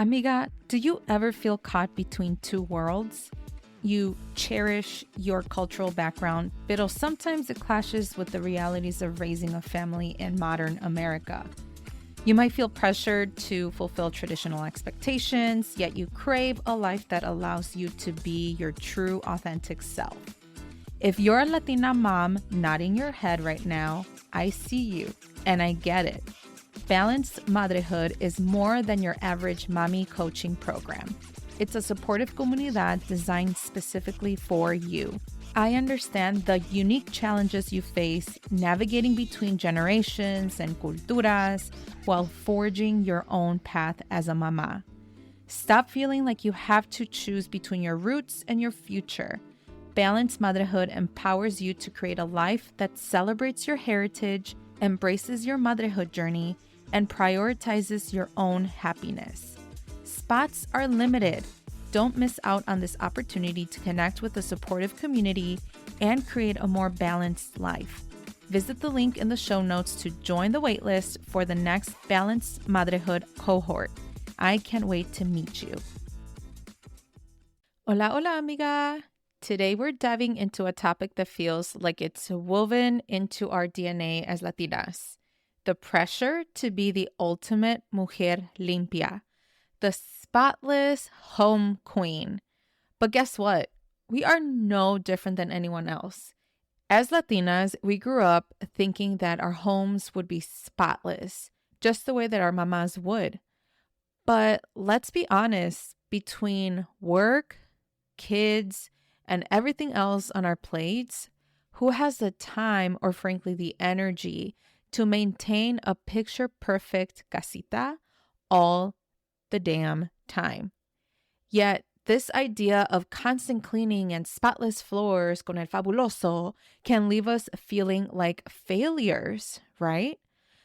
Amiga, do you ever feel caught between two worlds? You cherish your cultural background, but sometimes it clashes with the realities of raising a family in modern America. You might feel pressured to fulfill traditional expectations, yet you crave a life that allows you to be your true, authentic self. If you're a Latina mom nodding your head right now, I see you and I get it. Balanced Motherhood is more than your average mommy coaching program. It's a supportive comunidad designed specifically for you. I understand the unique challenges you face navigating between generations and culturas while forging your own path as a mama. Stop feeling like you have to choose between your roots and your future. Balanced Motherhood empowers you to create a life that celebrates your heritage, embraces your motherhood journey, and prioritizes your own happiness. Spots are limited. Don't miss out on this opportunity to connect with a supportive community and create a more balanced life. Visit the link in the show notes to join the waitlist for the next Balanced Motherhood cohort. I can't wait to meet you. Hola, hola, amiga. Today we're diving into a topic that feels like it's woven into our DNA as Latinas. The pressure to be the ultimate mujer limpia, the spotless home queen. But guess what? We are no different than anyone else. As Latinas, we grew up thinking that our homes would be spotless, just the way that our mamas would. But let's be honest, between work, kids, and everything else on our plates, who has the time or frankly the energy to maintain a picture-perfect casita all the damn time? Yet, this idea of constant cleaning and spotless floors con el fabuloso can leave us feeling like failures, right?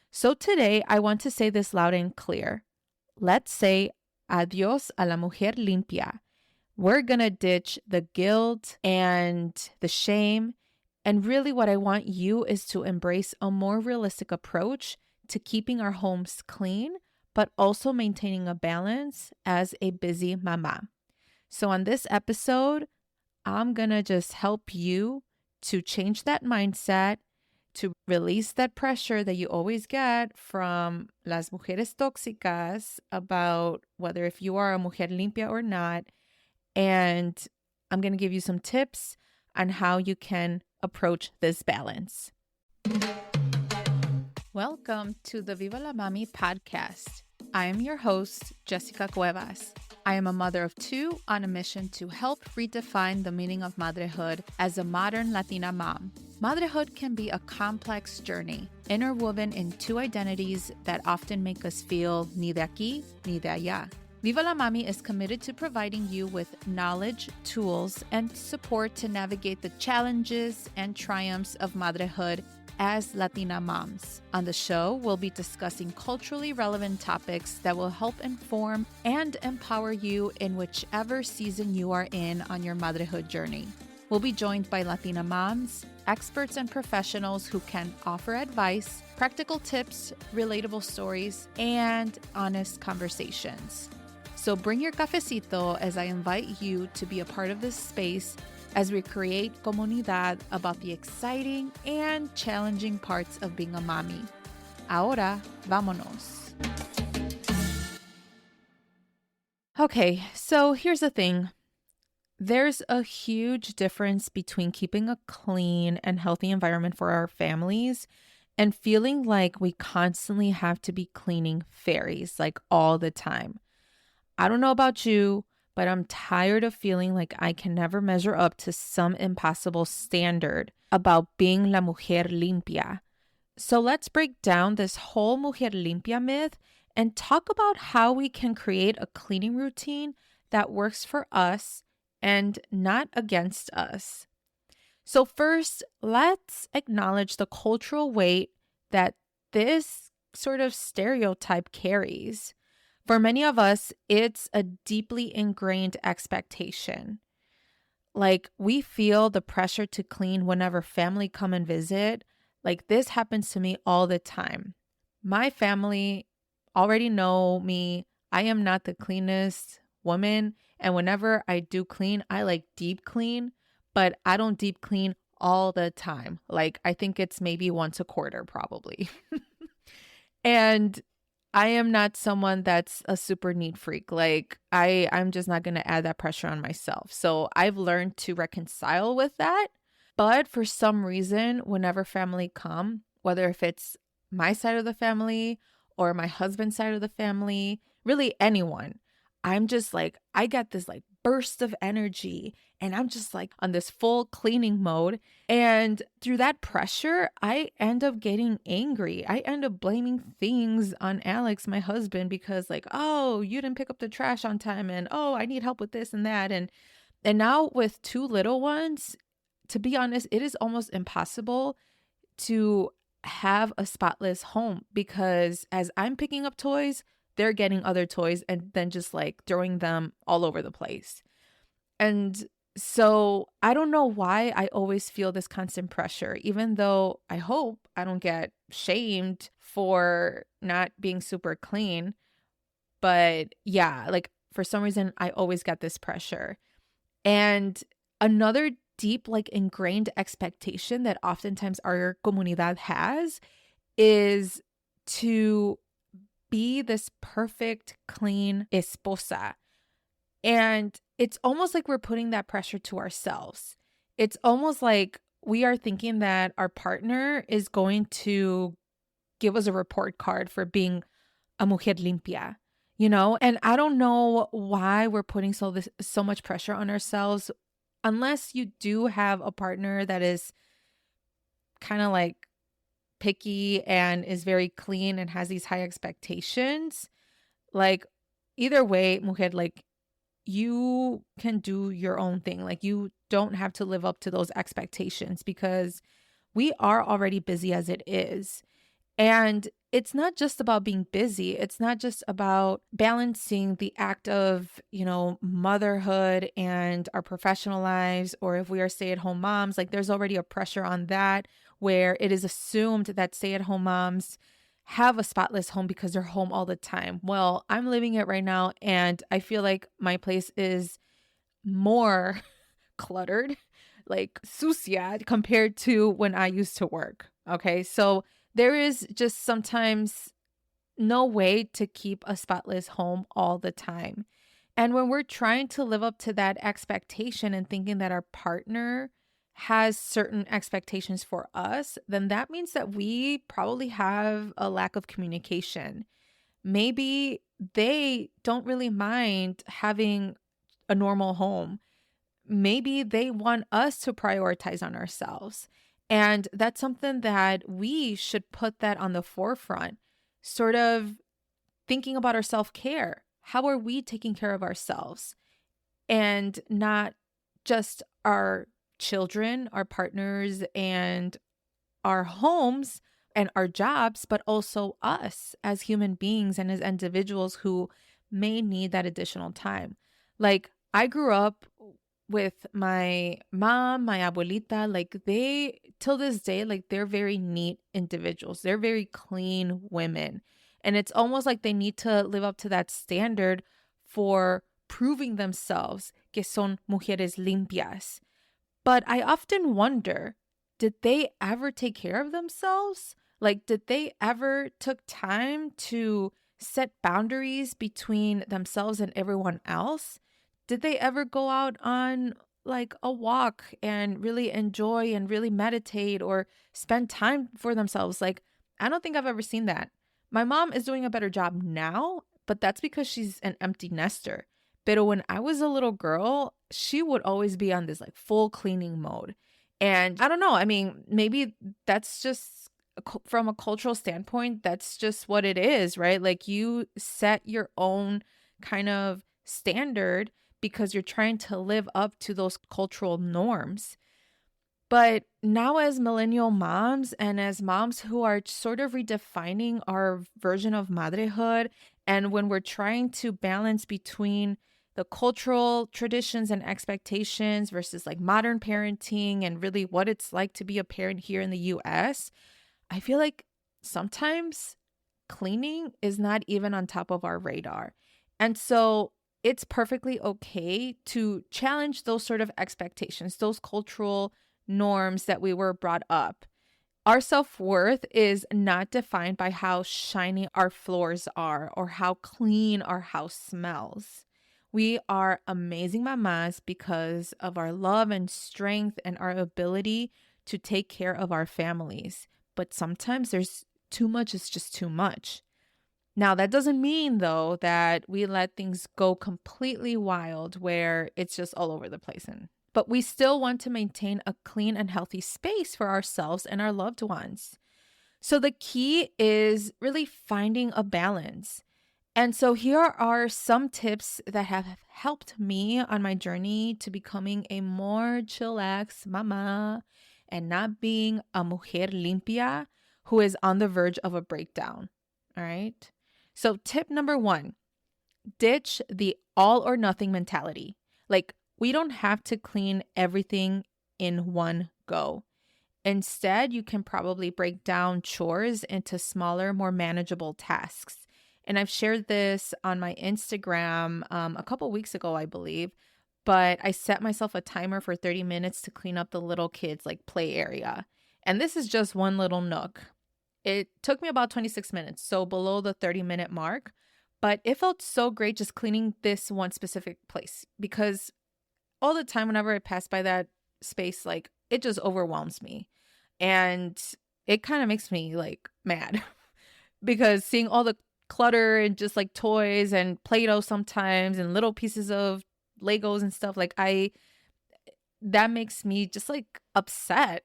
So today, I want to say this loud and clear. Let's say adios a la mujer limpia. We're gonna ditch the guilt and the shame. And really what I want you is to embrace a more realistic approach to keeping our homes clean, but also maintaining a balance as a busy mama. So on this episode, I'm gonna just help you to change that mindset, to release that pressure that you always get from las mujeres tóxicas about whether if you are a mujer limpia or not. And I'm gonna give you some tips on how you can approach this balance. Welcome to the Viva la Mami podcast. I am your host, Jessica Cuevas. I am a mother of two on a mission to help redefine the meaning of motherhood as a modern Latina mom. Motherhood can be a complex journey, interwoven in two identities that often make us feel ni de aquí ni de allá. Viva la Mami is committed to providing you with knowledge, tools, and support to navigate the challenges and triumphs of motherhood as Latina moms. On the show, we'll be discussing culturally relevant topics that will help inform and empower you in whichever season you are in on your motherhood journey. We'll be joined by Latina moms, experts and professionals who can offer advice, practical tips, relatable stories, and honest conversations. So bring your cafecito as I invite you to be a part of this space as we create comunidad about the exciting and challenging parts of being a mommy. Ahora, vámonos. Okay, so here's the thing. There's a huge difference between keeping a clean and healthy environment for our families and feeling like we constantly have to be cleaning fairies, like all the time. I don't know about you, but I'm tired of feeling like I can never measure up to some impossible standard about being la mujer limpia. So let's break down this whole mujer limpia myth and talk about how we can create a cleaning routine that works for us and not against us. So first, let's acknowledge the cultural weight that this sort of stereotype carries. For many of us, it's a deeply ingrained expectation. Like, we feel the pressure to clean whenever family come and visit. Like, this happens to me all the time. My family already know me. I am not the cleanest woman. And whenever I do clean, I like deep clean, but I don't deep clean all the time. Like, I think it's maybe once a quarter, probably. And I am not someone that's a super neat freak. Like, I'm just not going to add that pressure on myself. So I've learned to reconcile with that. But for some reason, whenever family come, whether if it's my side of the family or my husband's side of the family, really anyone, I'm just like, I got this like burst of energy and I'm just like on this full cleaning mode. And through that pressure, I end up getting angry. I end up blaming things on Alex, my husband, because like, oh, you didn't pick up the trash on time and oh, I need help with this and that. And now with two little ones, to be honest, it is almost impossible to have a spotless home because as I'm picking up toys, they're getting other toys and then just like throwing them all over the place. And so I don't know why I always feel this constant pressure, even though I hope I don't get shamed for not being super clean. But yeah, like for some reason, I always get this pressure. And another deep, like ingrained expectation that oftentimes our comunidad has is to be this perfect, clean esposa. And it's almost like we're putting that pressure to ourselves. It's almost like we are thinking that our partner is going to give us a report card for being a mujer limpia, you know? And I don't know why we're putting so much pressure on ourselves unless you do have a partner that is kind of like picky and is very clean and has these high expectations. Like either way, mujer, like you can do your own thing. Like you don't have to live up to those expectations because we are already busy as it is. And it's not just about being busy. It's not just about balancing the act of, motherhood and our professional lives, or if we are stay-at-home moms, like there's already a pressure on that where it is assumed that stay-at-home moms have a spotless home because they're home all the time. Well, I'm living it right now, and I feel like my place is more cluttered, like sucia, compared to when I used to work. Okay. So there is just sometimes no way to keep a spotless home all the time. And when we're trying to live up to that expectation and thinking that our partner has certain expectations for us, then that means that we probably have a lack of communication. Maybe they don't really mind having a normal home. Maybe they want us to prioritize on ourselves. And that's something that we should put that on the forefront, sort of thinking about our self-care. How are we taking care of ourselves? And not just our children, our partners, and our homes and our jobs, but also us as human beings and as individuals who may need that additional time. Like I grew up with my mom, my abuelita, like they, till this day, like they're very neat individuals. They're very clean women. And it's almost like they need to live up to that standard for proving themselves que son mujeres limpias. But I often wonder, did they ever take care of themselves? Like, did they ever took time to set boundaries between themselves and everyone else? Did they ever go out on like a walk and really enjoy and really meditate or spend time for themselves? Like, I don't think I've ever seen that. My mom is doing a better job now, but that's because she's an empty nester. But when I was a little girl, she would always be on this like full cleaning mode. And I don't know, I mean, maybe that's just from a cultural standpoint, that's just what it is, right? Like you set your own kind of standard because you're trying to live up to those cultural norms. But now, as millennial moms and as moms who are sort of redefining our version of motherhood, and when we're trying to balance between the cultural traditions and expectations versus like modern parenting and really what it's like to be a parent here in the US, I feel like sometimes cleaning is not even on top of our radar. And so it's perfectly okay to challenge those sort of expectations, those cultural norms that we were brought up. Our self-worth is not defined by how shiny our floors are or how clean our house smells. We are amazing mamas because of our love and strength and our ability to take care of our families. But sometimes there's too much, is just too much. Now, that doesn't mean, though, that we let things go completely wild where it's just all over the place. But we still want to maintain a clean and healthy space for ourselves and our loved ones. So the key is really finding a balance. And so here are some tips that have helped me on my journey to becoming a more chillax mama and not being a mujer limpia who is on the verge of a breakdown. All right. So tip number 1, ditch the all or nothing mentality. Like, we don't have to clean everything in one go. Instead, you can probably break down chores into smaller, more manageable tasks. And I've shared this on my Instagram a couple weeks ago, I believe. But I set myself a timer for 30 minutes to clean up the little kids' like play area. And this is just one little nook. It took me about 26 minutes, so below the 30-minute mark. But it felt so great just cleaning this one specific place because all the time, whenever I pass by that space, like it just overwhelms me. And it kind of makes me like mad because seeing all the clutter and just like toys and Play-Doh sometimes and little pieces of Legos and stuff, that makes me just like upset.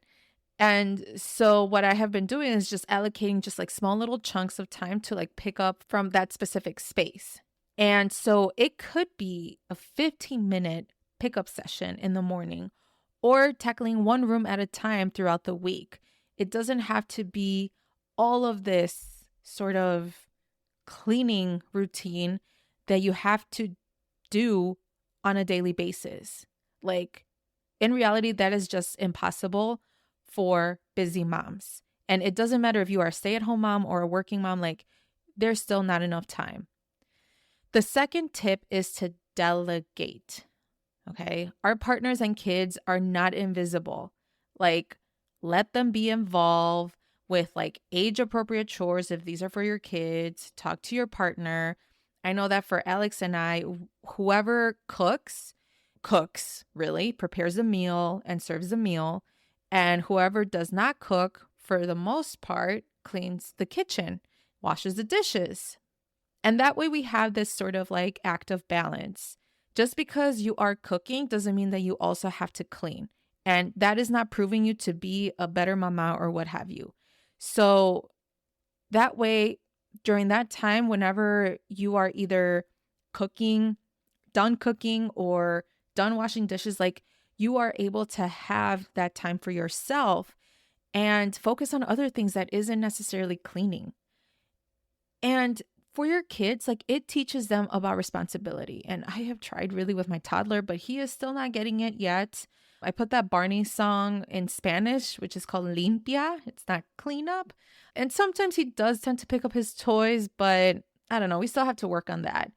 And so what I have been doing is just allocating just like small little chunks of time to like pick up from that specific space. And so it could be a 15-minute pickup session in the morning or tackling one room at a time throughout the week. It doesn't have to be all of this sort of cleaning routine that you have to do on a daily basis. Like, in reality, that is just impossible for busy moms. And it doesn't matter if you are a stay-at-home mom or a working mom, like there's still not enough time. The second tip is to delegate. Okay. Our partners and kids are not invisible. Like, let them be involved with like age appropriate chores if these are for your kids. Talk to your partner. I know that for Alex and I, whoever cooks, really, prepares a meal and serves a meal. And whoever does not cook, for the most part, cleans the kitchen, washes the dishes. And that way we have this sort of like act of balance. Just because you are cooking doesn't mean that you also have to clean. And that is not proving you to be a better mama or what have you. So that way, during that time, whenever you are either done cooking or done washing dishes, like you are able to have that time for yourself and focus on other things that isn't necessarily cleaning. And for your kids, like it teaches them about responsibility. And I have tried really with my toddler, but he is still not getting it yet. I put that Barney song in Spanish, which is called Limpia. It's not clean up. And sometimes he does tend to pick up his toys, but I don't know. We still have to work on that.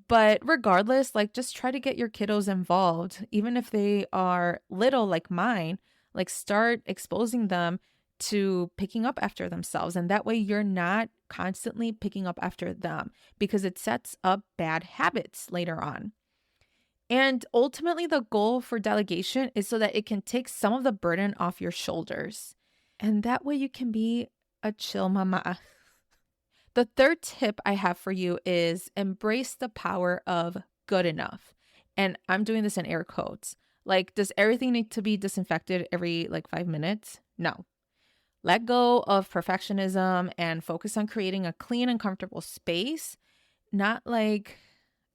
But regardless, like just try to get your kiddos involved, even if they are little like mine, like start exposing them to picking up after themselves. And that way you're not constantly picking up after them because it sets up bad habits later on. And ultimately, the goal for delegation is so that it can take some of the burden off your shoulders. And that way you can be a chill mama. The third tip I have for you is embrace the power of good enough. And I'm doing this in air quotes. Like, does everything need to be disinfected every like 5 minutes? No. Let go of perfectionism and focus on creating a clean and comfortable space, not like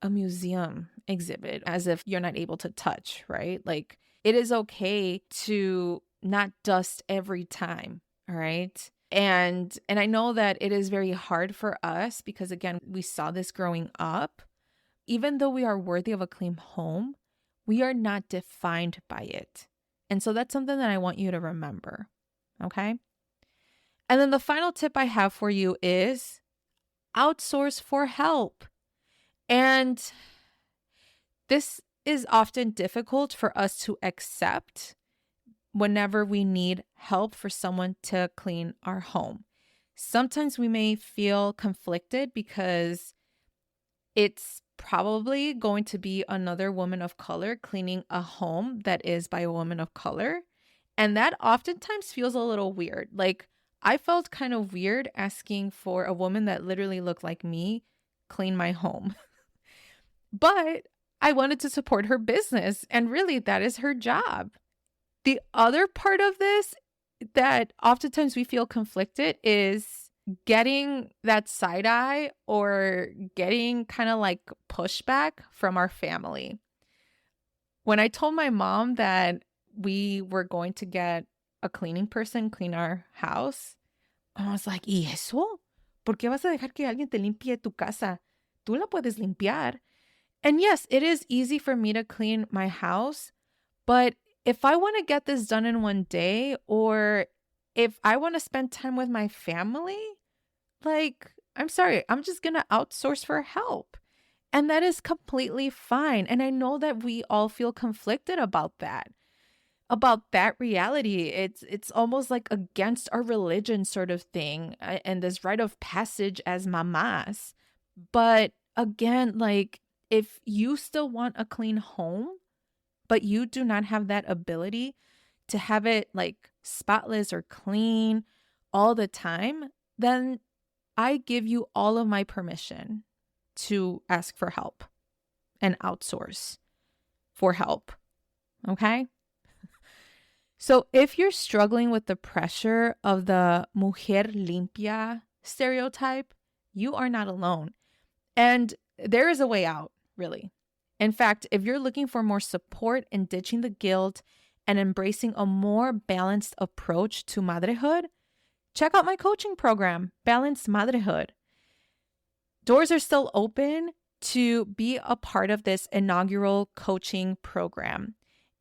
a museum exhibit as if you're not able to touch, right? Like, it is okay to not dust every time, all right? And I know that it is very hard for us because, again, we saw this growing up. Even though we are worthy of a clean home, we are not defined by it. And so that's something that I want you to remember, okay? And then the final tip I have for you is outsource for help. And this is often difficult for us to accept whenever we need help for someone to clean our home. Sometimes we may feel conflicted because it's probably going to be another woman of color cleaning a home that is by a woman of color. And that oftentimes feels a little weird. Like, I felt kind of weird asking for a woman that literally looked like me clean my home. But I wanted to support her business, and really that is her job. The other part of this that oftentimes we feel conflicted is getting that side eye or getting kind of like pushback from our family. When I told my mom that we were going to get a cleaning person clean our house, I was like, ¿y eso? ¿Por qué vas a dejar que alguien te limpie tu casa? Tú la puedes limpiar. And yes, it is easy for me to clean my house, but if I want to get this done in one day, or if I want to spend time with my family, like, I'm sorry, I'm just going to outsource for help. And that is completely fine. And I know that we all feel conflicted about that reality. It's almost like against our religion sort of thing, and this rite of passage as mamás. But again, like, if you still want a clean home, but you do not have that ability to have it like spotless or clean all the time, then I give you all of my permission to ask for help and outsource for help. Okay? So if you're struggling with the pressure of the mujer limpia stereotype, you are not alone. And there is a way out, really. In fact, if you're looking for more support in ditching the guilt and embracing a more balanced approach to motherhood, check out my coaching program, Balanced Motherhood. Doors are still open to be a part of this inaugural coaching program.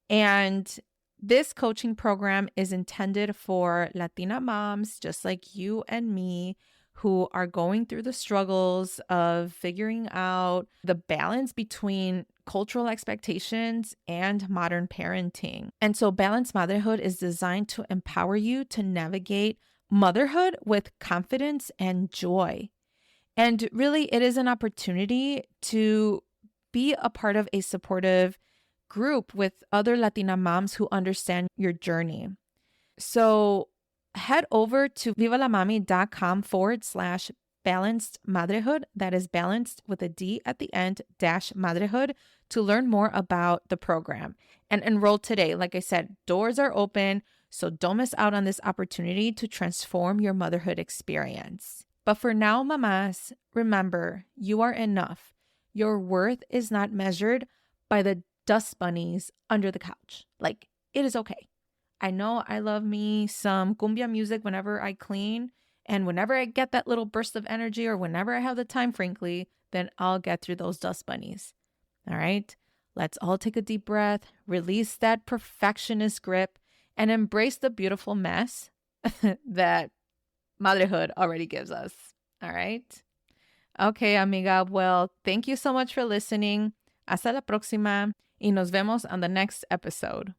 And this coaching program is intended for Latina moms just like you and me, who are going through the struggles of figuring out the balance between cultural expectations and modern parenting. And so Balanced Motherhood is designed to empower you to navigate motherhood with confidence and joy. And really, it is an opportunity to be a part of a supportive group with other Latina moms who understand your journey. So head over to vivalamami.com/balanced motherhood. That is balanced with a D at the end, -motherhood, to learn more about the program and enroll today. Like I said, doors are open, so don't miss out on this opportunity to transform your motherhood experience. But for now, mamas, remember, you are enough. Your worth is not measured by the dust bunnies under the couch. Like, it is okay. I know I love me some cumbia music whenever I clean, and whenever I get that little burst of energy, or whenever I have the time, frankly, then I'll get through those dust bunnies. All right? Let's all take a deep breath, release that perfectionist grip, and embrace the beautiful mess that motherhood already gives us. All right? Okay, amiga. Well, thank you so much for listening. Hasta la próxima, y nos vemos on the next episode.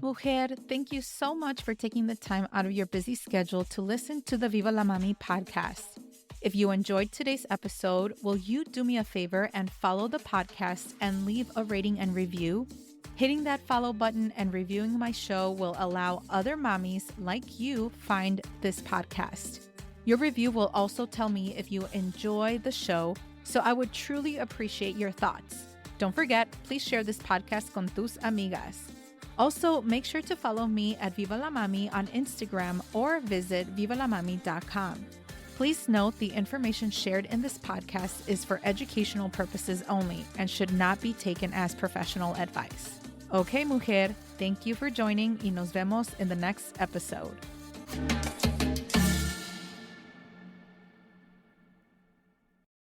Mujer, thank you so much for taking the time out of your busy schedule to listen to the Viva la Mami podcast. If you enjoyed today's episode, will you do me a favor and follow the podcast and leave a rating and review? Hitting that follow button and reviewing my show will allow other mommies like you find this podcast. Your review will also tell me if you enjoy the show, so I would truly appreciate your thoughts. Don't forget, please share this podcast con tus amigas. Also, make sure to follow me at Viva la Mami on Instagram or visit vivalamami.com. Please note the information shared in this podcast is for educational purposes only and should not be taken as professional advice. Okay, mujer, thank you for joining y nos vemos in the next episode.